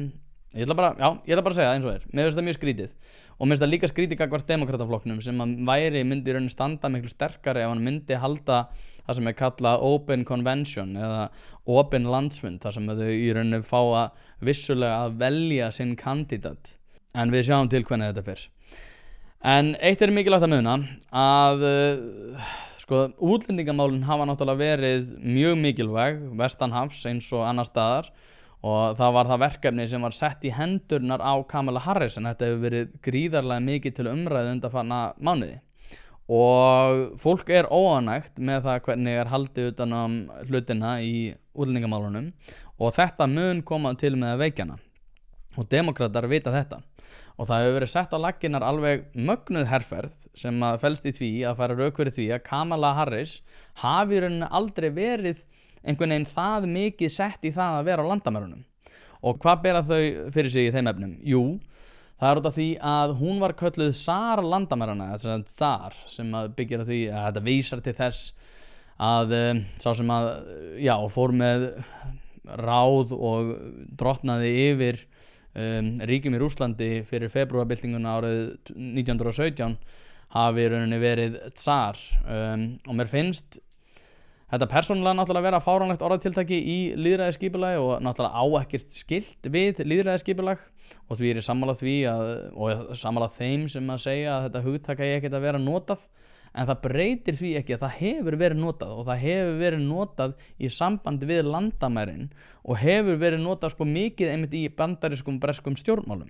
Ég ætla bara að segja það eins og Mér finnst það mjög skrítið. Og mér finnst það líka skrítið gagnvart demókrataflokknum sem að myndi í rauninni standa miklu sterkari ef hann myndi halda það sem kallað Open Convention eða Open Landsfund, þar sem þau í rauninni fá að vissulega að velja sinn kandidat. En við sjáum til hvernig þetta fer. En eitt mikilvægt að muna að útlendingamálin hafa náttúrulega verið mjög mikilvæg vestanhafs eins og annar staðar og það var það verkefni sem var sett í hendurnar á Kamala Harris en þetta hefur verið gríðarlega mikið til umræðu undanfarna mánuði og fólk óánægt með það hvernig haldið utan hlutina í útlendingamálunum og þetta mun koma til með veikjana og demokratar vita þetta og það hefur verið sett á laggirnar alveg mögnuð herferð sem að felst í því að fara rök fyrir því að Kamala Harris hafi í rauninni aldrei verið einhvern veginn það mikið sett í það að vera á landamærunum. Og hvað bera þau fyrir sig í þeim efnum? Jú, það út af því að hún var kölluð Tsar landamærana, þess að Tsar sem að byggir á því að þetta vísar til þess að sá sem að, fór með ráð og drottnaði yfir ríkjum í Rússlandi fyrir febrúarbyltinguna árið 1917 hafi í rauninni verið Tsar og mér finnst þetta persónulega náttúrulega vera fáránlegt orðatiltæki í lýðræðisskipulagi og náttúrulega á ekkert skylt við lýðræðisskipulag og því ég sammála því og sammála þeim sem að segja að þetta hugtak eigi ekkert að vera notað en það breytir því ekki að það hefur verið notað og það hefur verið notað í sambandi við landamærin og hefur verið notað mikið einmitt í bandarískum breskum stjórnmálum.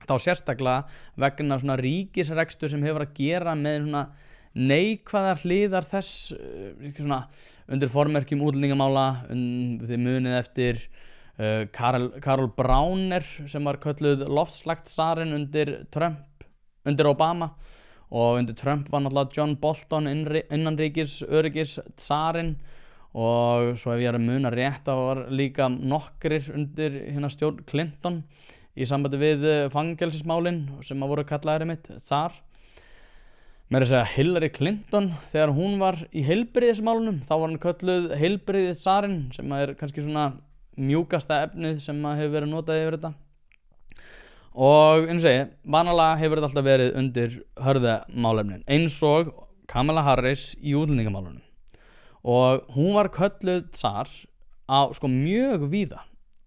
Þá sérstaklega vegna svona ríkisrekstur sem hefur að gera með svona neikvæðar hliðar þess svona undir formerkjum útlendingamála þið munið eftir Karl Browner sem var kölluð loftslagstsarinn undir Obama og undir Trump var náttúrulega John Bolton innanríkis öryggisstsarinn og svo ef ég muna rétt þá var líka nokkrir undir stjórn Clinton í sambandi við fangelsismálin sem að voru kallaðir einmitt tsar. Meira að segja Hillary Clinton þegar hún var í heilbrigðismálunum þá var hann kölluð heilbrigðisstsarinn sem kannski svona mjúkasta efnið sem hefur verið notað yfir þetta. Og eins og segi, vanalega hefur þetta alltaf verið undir hörðamálefnin eins og Kamala Harris í útlendingamálunum. Og hún var kölluð tsar á mjög víða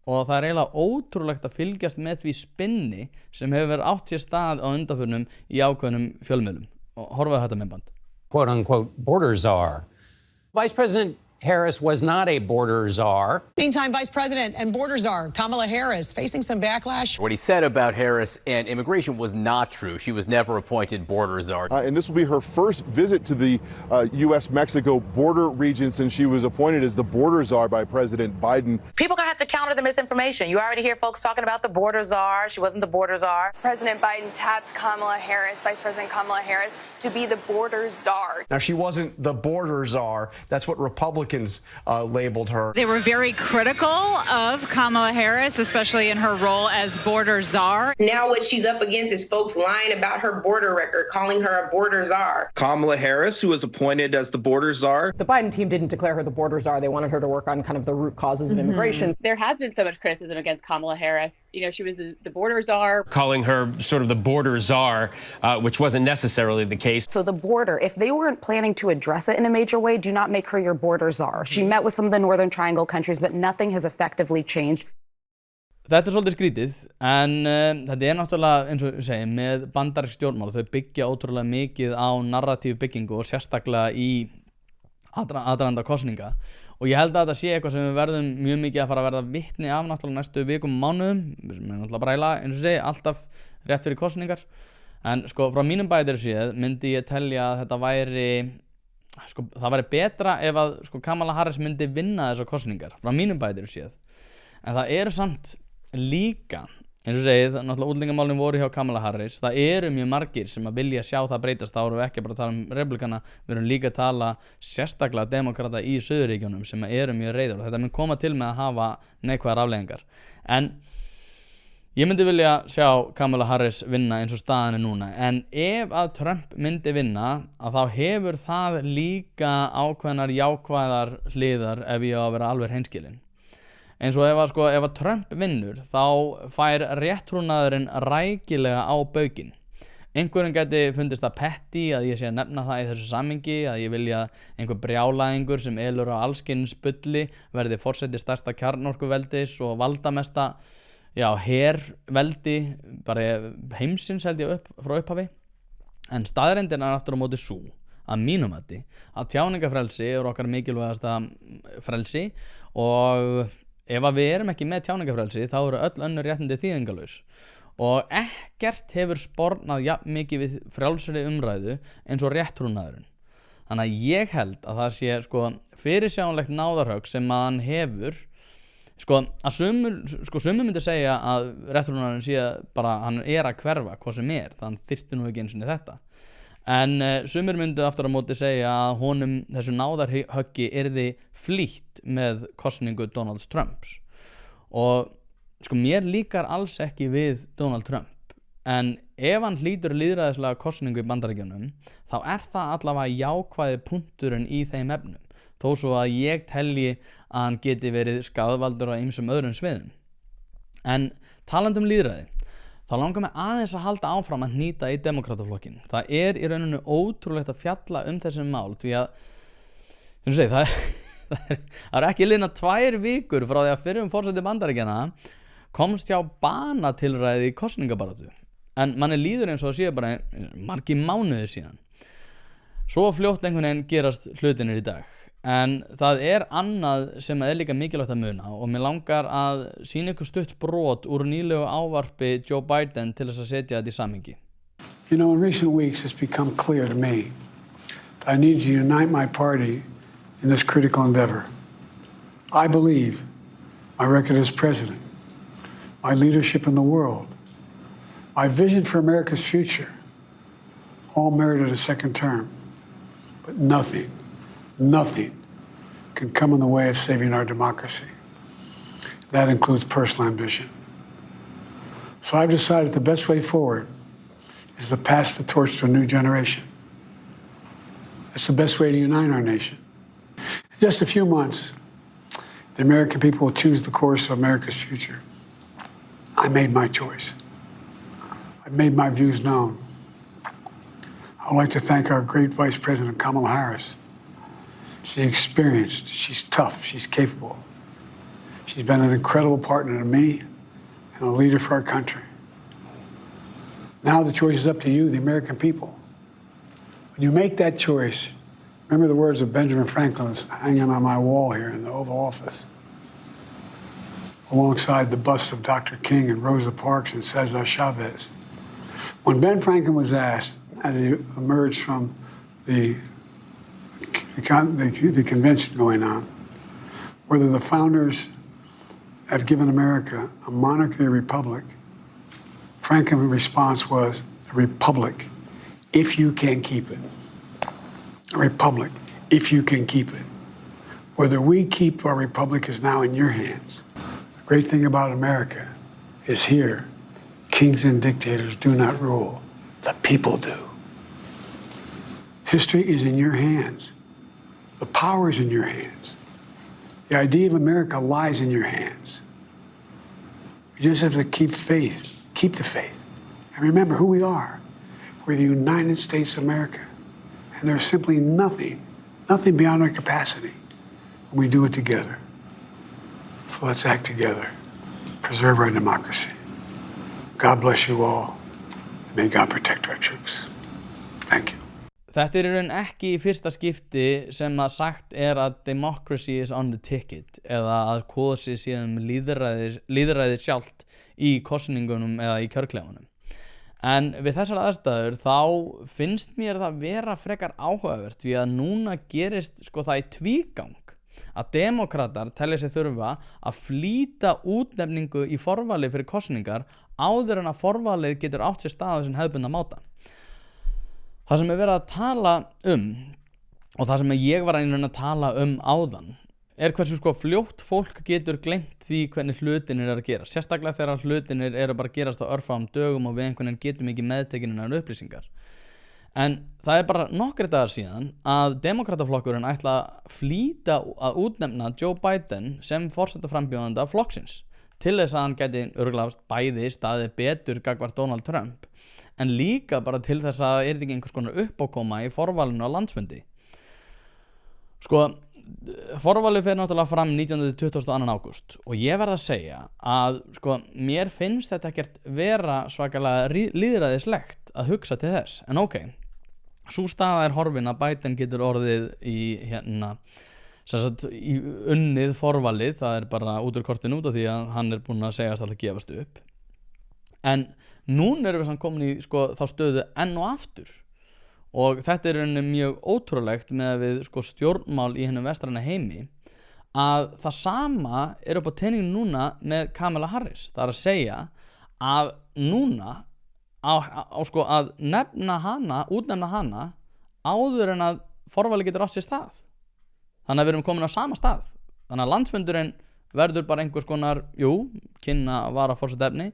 og það eiginlega ótrúlegt að fylgjast með því spinni sem hefur verið átt sér stað á undanförnum í ákveðnum fjölmiðlum. Og horfaðu þetta myndband. Quote unquote border czar. Vice President Harris was not a border czar. Meantime, Vice President and border czar Kamala Harris facing some backlash. What he said about Harris and immigration was not true. She was never appointed border czar. And this will be her first visit to the U.S.-Mexico border region since she was appointed as the border czar by President Biden. People are going to have to counter the misinformation. You already hear folks talking about the border czar. She wasn't the border czar. President Biden tapped Kamala Harris, Vice President Kamala Harris, to be the border czar. Now, she wasn't the border czar. That's what Republicans labeled her. They were very critical of Kamala Harris, especially in her role as border czar. Now what she's up against is folks lying about her border record, calling her a border czar. Kamala Harris, who was appointed as the border czar. The Biden team didn't declare her the border czar. They wanted her to work on kind of the root causes of immigration. There has been so much criticism against Kamala Harris. You know, she was the border czar. Calling her sort of the border czar, which wasn't necessarily the case. So the border, if they weren't planning to address it in a major way, do not make her your border czar. She met with some of the Northern Triangle countries, but nothing has effectively changed. Þetta svolítið skrítið, en þetta náttúrulega, eins og ég segi, með bandarísk stjórnmál, þau byggja ótrúlega mikið á narratív byggingu og sérstaklega í aðdraganda kosninga og ég held að þetta sé eitthvað sem við verðum mjög mikið að fara að verða vitni af náttúrulega næstu vikum og mánuðum, við erum náttúrulega bara eiginlega, eins og segi, alltaf rétt fyrir kosningar, en sko frá mínum bætir séð myndi ég telja að þetta væri, sko það væri betra ef að sko Kamala Harris myndi vinna þessar kosningar, frá mínum bætir séð, en það eru samt líka, eins og segið, náttúrulega útlendingamálin voru hjá Kamala Harris, það eru mjög margir sem að vilja sjá það breytast, þá erum við ekki bara að tala um republikana, við erum líka að tala sérstaklega demokrata í Suðurríkjunum sem eru mjög reiður og þetta mun koma til með að hafa neikvæðar afleiðingar. En ég myndi vilja sjá Kamala Harris vinna eins og staðan er núna, en ef að Trump myndi vinna, að þá hefur það líka ákveðnar jákvæðar hliðar ef ég á að vera alveg hreinskilinn. Eins og ef að Trump vinnur þá fær réttrúnaðurinn rækilega á baukinn. Einhverjum gæti fundist það petty að ég sé að nefna það í þessu samhengi, að ég vilja einhver brjálæðingur sem elur á allskyns bulli verði forseti stærsta kjarnorkuveldis og valdamesta herveldi bara heimsins held ég frá upphafi. En staðreyndin er aftur á móti sú að mínum að tjáningafrelsi er okkar mikilvægasta frelsi og ef að við erum ekki með tjáningafrelsi þá eru öll önnur réttindi þýðingarlaus og ekkert hefur spornað jafn mikið við frjálsri umræðu eins og réttrúnaðurinn. Þannig að ég held að það sé fyrirsjáanlegt náðarhögg sem að hann hefur að sumur myndi segja að réttrúnaðurinn sé bara hann er að hverfa hvað sem er, þannig þyrfti nú ekki eins og þetta. En sumir myndu aftur á móti segja að honum þessu náðarhöggi yrði flýtt með kosningu Donald Trumps og mér líkar alls ekki við Donald Trump en ef hann hlýtur lýðræðislega kosningu í Bandaríkjunum þá er það allavega jákvæði punkturinn í þeim efnum þó svo að ég telji að hann geti verið skaðvaldur á ýmsum öðrum sviðum. En talandi um lýðræði þá langar mig aðeins að halda áfram að hnýta í demokrataflokkin. Það er í rauninu ótrúlegt að fjalla þessi mál því að það er ekki liðna 2 vikur frá því að fyrrum forseti Bandaríkjanna komst hjá banatilræði í kosningabaráttu. En manni líður eins og það sé bara margir mánuðir síðan. Svo fljótt einhvern veginn gerast hlutinir í dag. En það er annað sem er líka mikilvægt að muna og mér langar að sýna ykkur stutt brot úr nýlegu ávarpi Joe Biden til þess að setja þetta í samhengi. You know, in recent weeks it's become clear to me that I need to unite my party in this critical endeavor. I believe my record as president, my leadership in the world, my vision for America's future all merited a second term, but nothing can come in the way of saving our democracy. That includes personal ambition. So I've decided the best way forward is to pass the torch to a new generation. It's the best way to unite our nation. In just a few months, the American people will choose the course of America's future. I made my choice. I've made my views known. I would like to thank our great Vice President Kamala Harris. She's experienced, she's tough, she's capable. She's been an incredible partner to me and a leader for our country. Now the choice is up to you, the American people. When you make that choice, remember the words of Benjamin Franklin hanging on my wall here in the Oval Office, alongside the busts of Dr. King and Rosa Parks and Cesar Chavez. When Ben Franklin was asked, as he emerged from the convention going on, whether the founders have given America a monarchy or republic, Franklin's response was, a republic, if you can keep it. A republic, if you can keep it. Whether we keep our republic is now in your hands. The great thing about America is here, kings and dictators do not rule, the people do. History is in your hands. The power is in your hands. The idea of America lies in your hands. We just have to keep faith, keep the faith, and remember who we are. We're the United States of America, and there's simply nothing beyond our capacity when we do it together. So let's act together, preserve our democracy. God bless you all, and may God protect our troops. Thank you. Þetta í raun ekki í fyrsta skipti sem að sagt að democracy is on the ticket eða að kosið síðan lýðræðið sjálft í kosningunum eða í kjörklefunum. En við þessar aðstæður þá finnst mér það vera frekar áhugavert því að núna gerist það í tvígang að demokratar telja sig þurfa að flýta útnefningu í forvali fyrir kosningar áður en að forvalið getur átt sér stað á þessum hefðbundna máta. Það sem verið að tala og það sem ég var að tala áðan hversu fljótt fólk getur gleymt því hvernig hlutinir að gera, sérstaklega þegar hlutinir bara að gerast á örfáum dögum og við einhvern veginn getum ekki meðtekinnar upplýsingar. En það bara nokkrir dagar síðan að demokrataflokkurinn ætla að flýta að útnefna Joe Biden sem forsetaframbjóðanda flokksins til þess að hann gæti örugglega bæði staðið betur gagnvart Donald Trump en líka bara til þess að það ekki einhvers konar uppákoma í forvalinu á landsfundi. Forvalið fer náttúrulega fram 19-22. ágúst og ég verð að segja að mér finnst þetta ekkert vera svakalega lýðræðislegt að hugsa til þess, en ok, sú staða horfin að Biden getur orðið í unnið forvalið, það bara út úr kortinu út af því að hann búinn að segjast alltaf gefast upp. En núna erum við komin í þá stöðu enn og aftur og þetta mjög ótrúlegt með að við stjórnmál í hennum vestræna heimi að það sama upp á teningu núna með Kamala Harris. Það að segja að núna að útnefna hana áður en að forvali getur átt sér stað. Þannig að við erum komin á sama stað. Þannig að landsfundurinn verður bara einhvers konar, kynna vara forsetefni,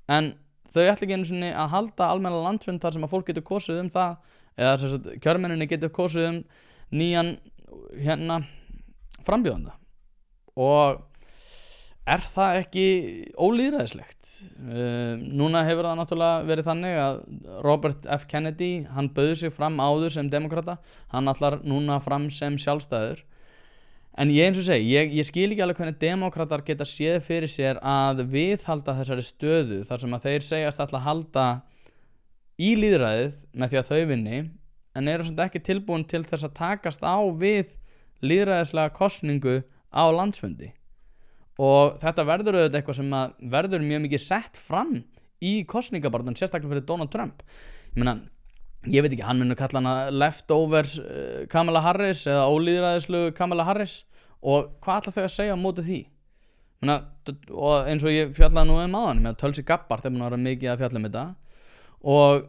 en þau ætla ekki einu sinni að halda almenna landsfund þar sem að fólk getur kosið það, eða kjörmenninni getur kosið nýjan frambjóðanda. Og það ekki ólýðræðislegt? Núna hefur það náttúrulega verið þannig að Robert F. Kennedy, hann bauð sig fram áður sem demokrata, hann ætlar núna fram sem sjálfstæður. En ég eins og segi, ég skil ekki alveg hvernig demokratar geta séð fyrir sér að viðhalda þessari stöðu þar sem að þeir segjast ætla að halda í lýðræðið með því að þau vinni, en eru samt ekki tilbúin til þess að takast á við lýðræðislega kosningu á landsfundi. Og þetta verður auðvitað eitthvað sem að verður mjög mikið sett fram í kosningabaráttunni, sérstaklega fyrir Donald Trump. Ég veit ekki, hann mun kalla hana leftovers Kamala Harris eða ólýðræðislegu Kamala Harris, og hvað ætla þau að segja á móti því? Og eins og ég fjallaði nú áðan, Tulsi Gabbard búin að vera mikið að fjalla þetta, og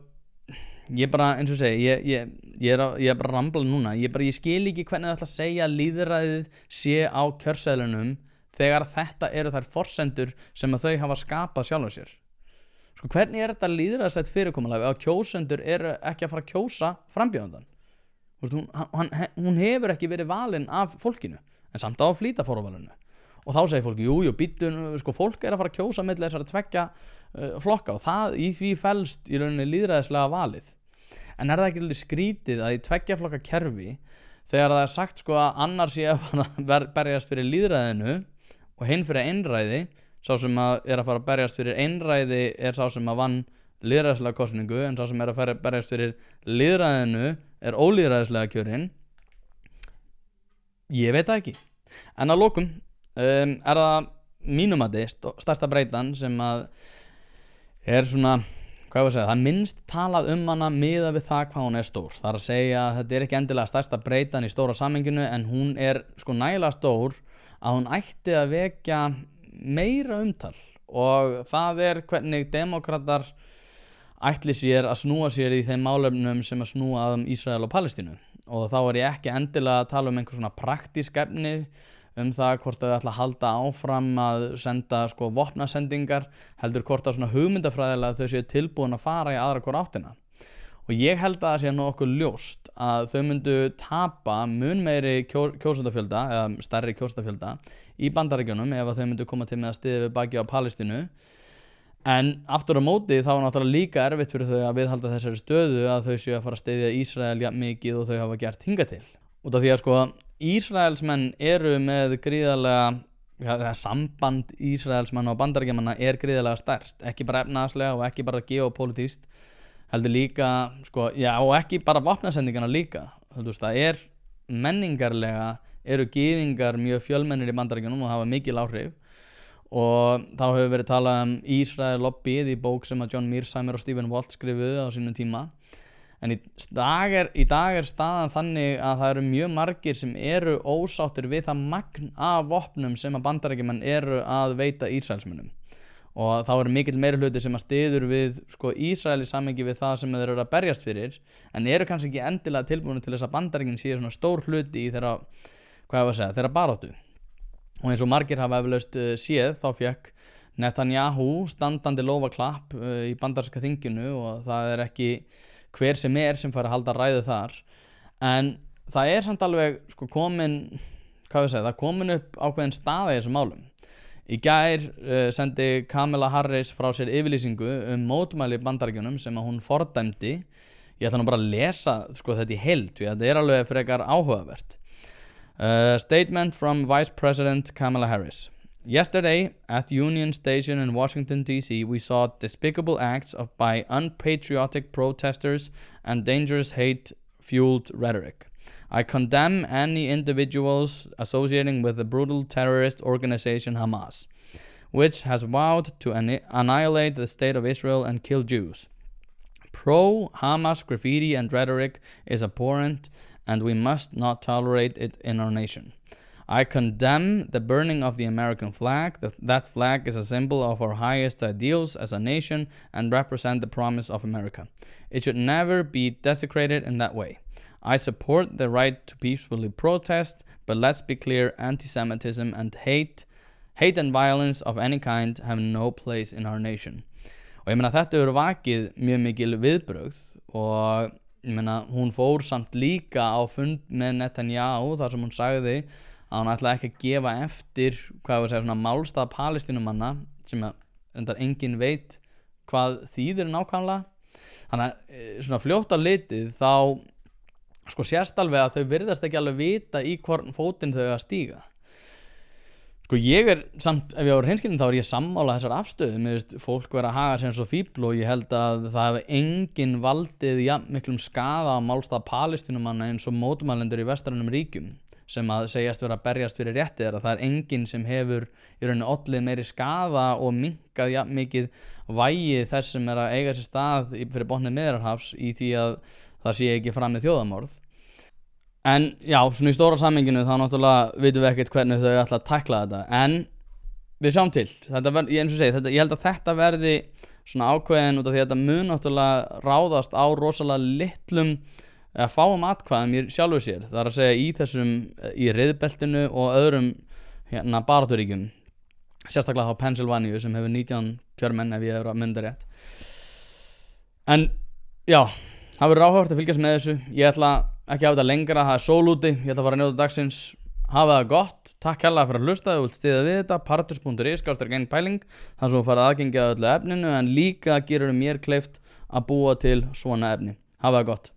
ég bara, eins og segi, ég er bara rambla núna, ég skil ekki hvernig þau ætla að segja að lýðræðið sé á kjörseðlunum þegar þetta eru þær forsendur sem að þau hafa skapað sjálfur sér. Hvernig þetta lýðræðislegt fyrirkomulag að kjósendur eru ekki að fara að kjósa frambjóðandann? Hún hefur ekki verið valin af fólkinu, en samt á að flýta forvalinu. Og þá segir fólki, jú, fólk er að fara að kjósa milli þessara tveggja flokka og það í því felst í rauninni lýðræðislega valið. En það ekki skrítið að í tveggja flokka kerfi, þegar það sagt að annar sé að berjast fyrir lýðræðinu og hinn fyrir einræði, sá sem að fara að berjast fyrir einræði sá sem að vann lýðræðislega kosningu, en sá sem að fara að berjast fyrir lýðræðinu ólýðræðislega kjörinn. Ég veit það ekki. En að lokum það mínum að stærsta breytan sem að svona, hvað ég að segja, það minnst talað hana miðað við það hvað hún stór. Það að segja að þetta ekki endilega stærsta breytan í stóra samhenginu, en hún nægilega stór að hún ætti að vekja meira umtal, og það hvernig demokratar ætli sér að snúa sér í þeim málefnum sem að snúa að Ísrael og Palestínu. Og þá ég ekki endilega að tala einhver svona praktísk efni það hvort þau ætla að halda áfram að senda vopnasendingar, heldur hvort að svona hugmyndafræðilega þau séu tilbúin að fara í aðra hvora áttina. Og ég held að það sé nokkuð ljóst að þau myndu tapa mun meiri kjósendafjölda eða stærri kjósendafjölda í Bandaríkjunum ef þau myndu koma til með að styðja við baki á Palestínu. En aftur á móti þá náttúrulega líka erfitt fyrir þau að viðhalda þessari stöðu að þau séu að fara að styðja Ísrael jafn mikið og þau hafa gert hingað til. Út af því að Ísraelsmenn eru með gríðarlega, samband Ísraelsmanna og Bandaríkjamanna gríðarlega sterkt, ekki bara efnahagslega og ekki bara geopólitískt, heldur líka sko, já, og ekki bara vopnasendingana líka, þú veist, það menningarlega eru gyðingar mjög fjölmennir í Bandaríkjunum og hafa mikil áhrif og þá hefur verið talað Ísrael lobbyið í bók sem að John Mearsheimer og Stephen Walt skrifuðu á sínum tíma en í dag er staðan þannig að það eru mjög margir sem eru ósáttir við það magn af vopnum sem að Bandaríkjamenn eru að veita Ísraelsmönnum og þá eru mikill meiri hluti sem að styður við sko, Ísrael í samhengi við það sem þeir eru að berjast fyrir en eru kannski ekki endilega tilbúinu til þess að Bandaríkin séu svona stór hluti í þeirra baráttu og eins og margir hafa eflaust séð þá fekk Netanyahu standandi lófaklapp í bandaríska þinginu og það er ekki hver sem fær að halda ræðu þar en það samt alveg sko, það komin upp ákveðin staða í þessum málum. Í gær sendi Kamala Harris frá sér yfirlýsingu mótmæli í Bandaríkjunum sem að hún fordæmdi. Ég ætla nú bara að lesa sko, þetta í heild því að þetta alveg frekar áhugavert. Statement from Vice President Kamala Harris. Yesterday at Union Station in Washington, D.C., we saw despicable acts by unpatriotic protesters and dangerous hate-fueled rhetoric. I condemn any individuals associating with the brutal terrorist organization Hamas, which has vowed to annihilate the state of Israel and kill Jews. Pro-Hamas graffiti and rhetoric is abhorrent, and we must not tolerate it in our nation. I condemn the burning of the American flag. That flag is a symbol of our highest ideals as a nation and represent the promise of America. It should never be desecrated in that way. I support the right to peacefully protest, but let's be clear, anti-Semitism and hate and violence of any kind have no place in our nation. Og ég meina þetta hefur vakið mjög mikil viðbrögð og ég meina hún fór samt líka á fund með Netanyahu þar sem hún sagði að hún ætlaði ekki að gefa eftir svona málstað Palestínumanna sem að enginn veit hvað þýðir nákvæmlega. Þannig að svona fljótt á litið þá sko sérst alveg að þau virðast ekki alveg vita í hvorn fótinn þau að stíga. Sko ég samt, ef ég voru hreinskilinn þá ég sammála þessar afstöðu, mér veist fólk vera að haga sér eins og fífl og ég held að það hefði enginn valdið miklum skaða á málstað Palestínumanna eins og mótmælendur í vestrænum ríkjum sem að segjast vera að berjast fyrir rétti þeirra. Það enginn sem hefur í rauninni ollið meiri skaða og minnkað mikið vægi þess sem að eiga sér stað fyrir botni Miðjarðarhafs í því að það sé ekki framið þjóðamorð. En já, svona í stóra samhenginu þá náttúrulega vitum við ekkert hvernig þau ætla að tækla þetta en við sjáum til. Eins og segi, ég held að þetta verði svona ákveðin út af því að þetta mun náttúrulega ráðast á rosalega litlum að fáum atkvæðum í sjálfu sér. Það að segja í þessum í riðbeltinu og öðrum barátturíkjum, sérstaklega á Pennsylvania sem hefur 19 kjörmenn ef ég hefur að mynda rétt. En já, það verður áhugavert að fylgjast með þessu. Ég ætla ekki að hafa þetta lengra, það sól úti, ég ætla að fara að njóta dagsins. Hafa það gott, takk hérlega fyrir að hlusta. Þú vilt styðja við þetta, partus.is/pæling, þar sem þú farið aðgengi að öllu efninu en líka gerur mér kleift að búa til svona efni. Hafa það gott.